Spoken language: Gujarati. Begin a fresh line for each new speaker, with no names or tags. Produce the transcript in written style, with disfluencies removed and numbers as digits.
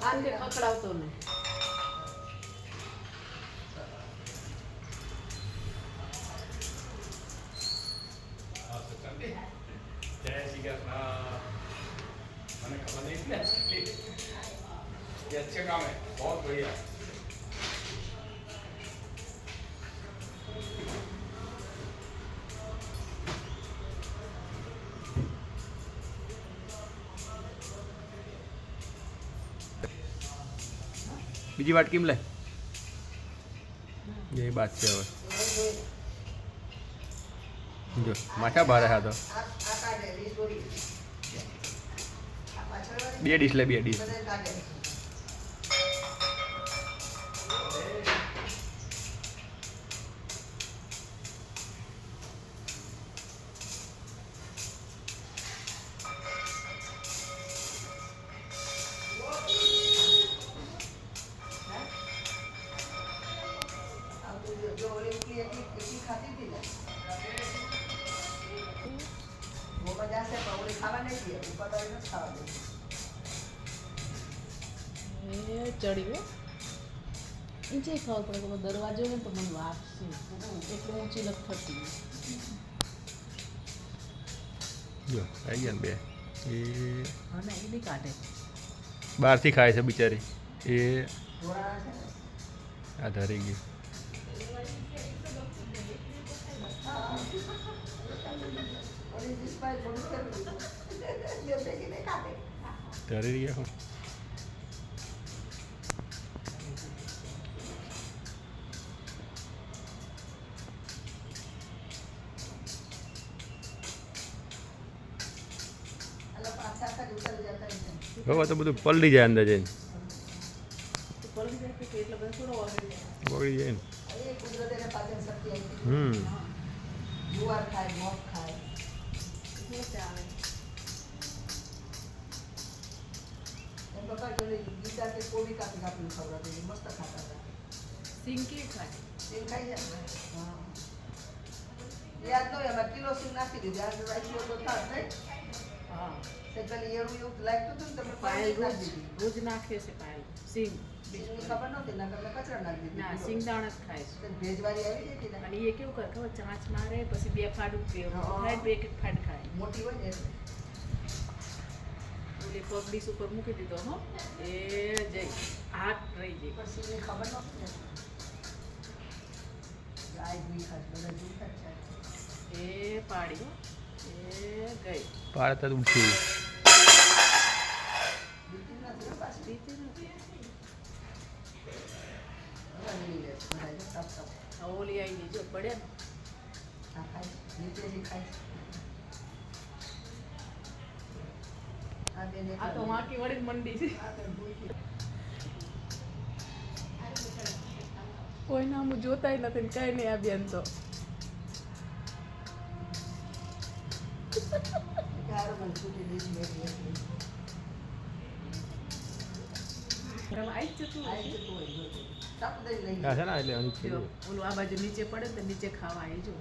આને ખકડાવતો ને
जय श्री कृष्ण मैंने खबर नहीं थी ये अच्छे काम है बहुत बढ़िया बीजी वाटकी में ले यही बात है હવે જો માથા ભારે હા તો બે ડીશ લે બે ડીશ
ચડ્યું ઊંચે ખાવ પડે કે દરવાજો ને તો મને વાગશે એટલે ઊંચી લગ થતી
જો આવી ગયા ને બે એ
હા ને એ નહીં કાઢે
બહારથી ખાય છે બિચારી એ આ ધરી ગઈ ધરી ગયા હવે તો બધું પલળી જાય અંદર જઈને બગડી જાય ને
કિલો સિંગ નાખી દીધી પેલી એવું એવું લાગતું હતું ને તમે
પાયલ રોજ નાખે છે પાયલ સિંગ
ખબર નહોતી ના તમે કચરા નાખી દીધી
ના સિંગ દાણા જ ખાય છે
ભેજવાળી આવી જતી ને
અને એ કેવું કરે ખબર ચાંચ મારે પછી બે ફાડ ખાય બે એક ફાડ ખાય
મોટી હોય ને
એટલે પગ ડીશ ઉપર મૂકી દીધો હો એ જઈ હાથ રહી જાય
પણ સિંગની ખબર નહોતી ને ગાય બી ખાસ બધા જોતા છે
એ પાડી એ ગઈ
પાડતા ઉઠી
ઓલી આવી જો પડે ને આ તો વાંકી વળી મંડી છે કોઈ નામ જોતાય નથી ને કઈ નહીં આ બેન તો ઓલું આ બાજુ નીચે પડે તો નીચે ખાવા આવી જો